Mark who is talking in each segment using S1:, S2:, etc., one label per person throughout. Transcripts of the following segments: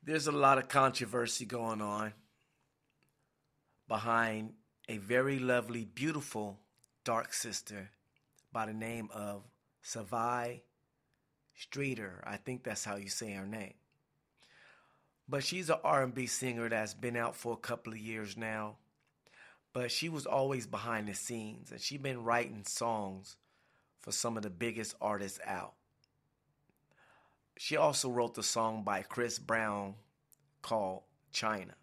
S1: There's a lot of controversy going on behind a very lovely, beautiful dark sister by the name of Sevyn Streeter. I think that's how you say her name. But she's an R&B singer that's been out for a couple of years now. But she was always behind the scenes, and she's been writing songs for some of the biggest artists out. She also wrote the song by Chris Brown called China.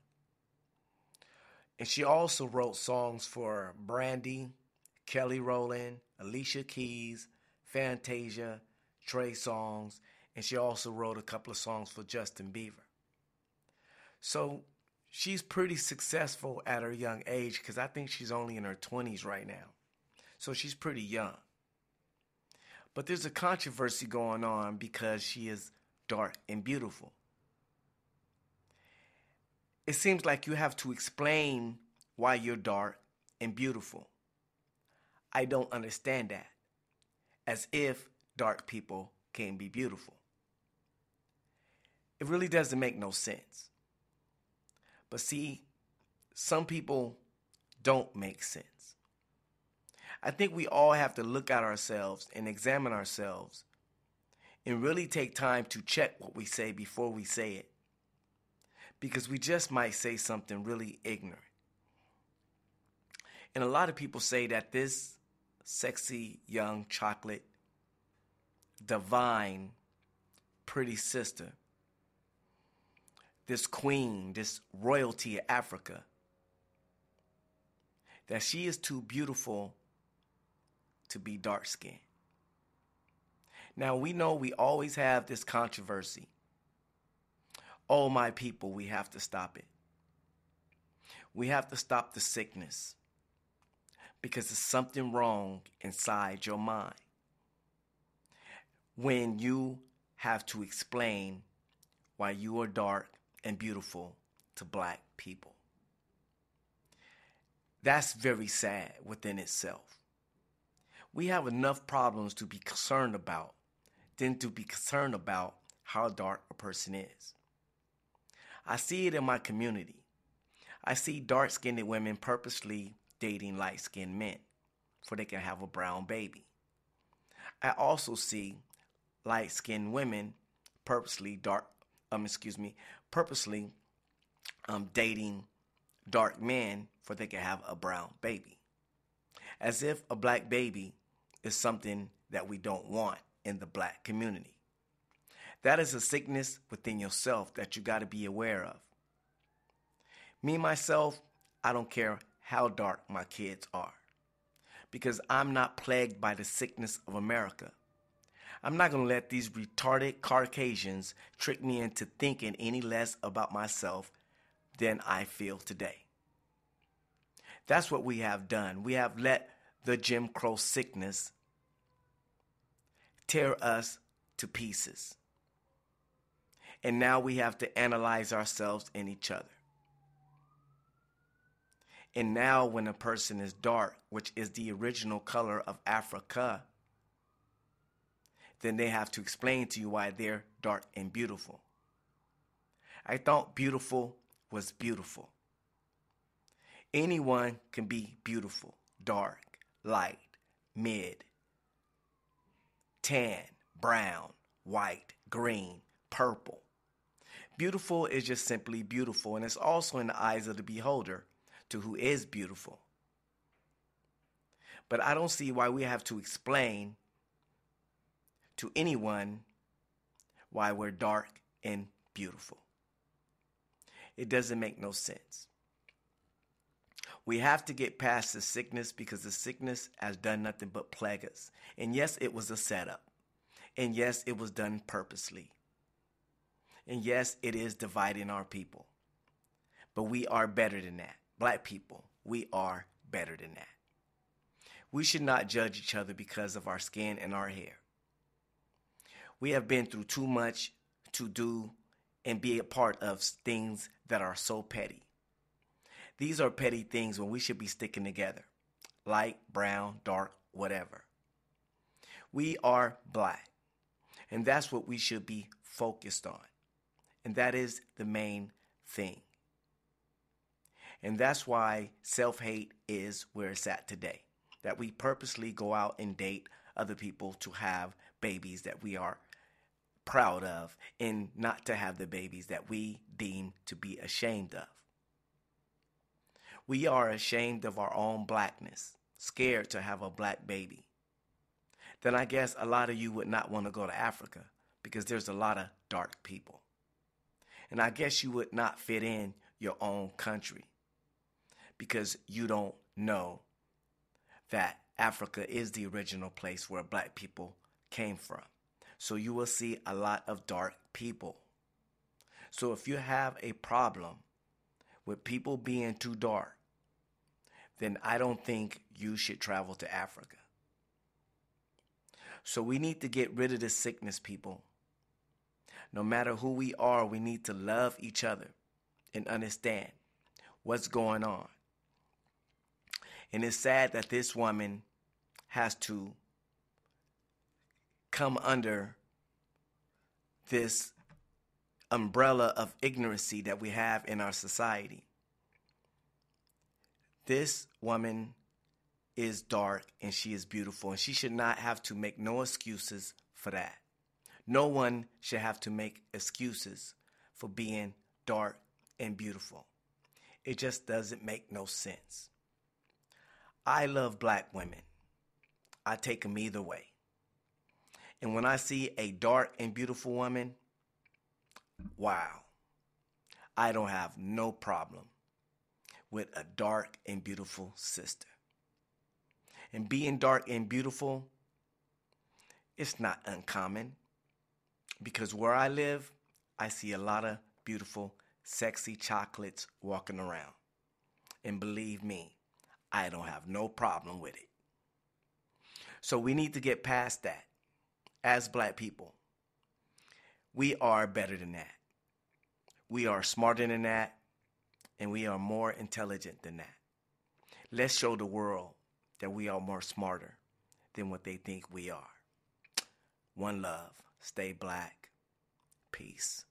S1: And she also wrote songs for Brandy, Kelly Rowland, Alicia Keys, Fantasia, Trey Songz, and she also wrote a couple of songs for Justin Bieber. So she's pretty successful at her young age because I think she's only in her 20s right now. So she's pretty young. But there's a controversy going on because she is dark and beautiful. It seems like you have to explain why you're dark and beautiful. I don't understand that. As if dark people can be beautiful. It really doesn't make no sense. But see, some people don't make sense. I think we all have to look at ourselves and examine ourselves and really take time to check what we say before we say it. Because we just might say something really ignorant. And a lot of people say that this sexy, young, chocolate, divine, pretty sister, this queen, this royalty of Africa, that she is too beautiful to be dark-skinned. Now, we know we always have this controversy. Oh, my people, we have to stop it. We have to stop the sickness because there's something wrong inside your mind when you have to explain why you are dark and beautiful to black people. That's very sad within itself. We have enough problems to be concerned about than to be concerned about how dark a person is. I see it in my community. I see dark-skinned women purposely dating light-skinned men so they can have a brown baby. I also see light-skinned women purposely dating dark men so they can have a brown baby. As if a black baby is something that we don't want in the black community. That is a sickness within yourself that you got to be aware of. Me, myself, I don't care how dark my kids are because I'm not plagued by the sickness of America. I'm not going to let these retarded Caucasians trick me into thinking any less about myself than I feel today. That's what we have done. We have let the Jim Crow sickness tear us to pieces. And now we have to analyze ourselves and each other. And now when a person is dark, which is the original color of Africa, then they have to explain to you why they're dark and beautiful. I thought beautiful was beautiful. Anyone can be beautiful, dark, light, mid, tan, brown, white, green, purple. Beautiful is just simply beautiful, and it's also in the eyes of the beholder to who is beautiful. But I don't see why we have to explain to anyone why we're dark and beautiful. It doesn't make no sense. We have to get past the sickness because the sickness has done nothing but plague us. And yes, it was a setup. And yes, it was done purposely. And yes, it is dividing our people. But we are better than that. Black people, we are better than that. We should not judge each other because of our skin and our hair. We have been through too much to do and be a part of things that are so petty. These are petty things when we should be sticking together. Light, brown, dark, whatever. We are black. And that's what we should be focused on. And that is the main thing. And that's why self-hate is where it's at today. That we purposely go out and date other people to have babies that we are proud of, and not to have the babies that we deem to be ashamed of. We are ashamed of our own blackness, scared to have a black baby. Then I guess a lot of you would not want to go to Africa because there's a lot of dark people. And I guess you would not fit in your own country because you don't know that Africa is the original place where black people came from. So you will see a lot of dark people. So if you have a problem with people being too dark, then I don't think you should travel to Africa. So we need to get rid of this sickness, people. No matter who we are, we need to love each other and understand what's going on. And it's sad that this woman has to come under this umbrella of ignorancy that we have in our society. This woman is dark and she is beautiful, and she should not have to make no excuses for that. No one should have to make excuses for being dark and beautiful. It just doesn't make no sense. I love black women. I take them either way. And when I see a dark and beautiful woman, wow, I don't have no problem with a dark and beautiful sister. And being dark and beautiful, it's not uncommon, because where I live, I see a lot of beautiful, sexy chocolates walking around. And believe me, I don't have no problem with it. So we need to get past that. As black people, we are better than that. We are smarter than that, and we are more intelligent than that. Let's show the world that we are more smarter than what they think we are. One love. Stay black. Peace.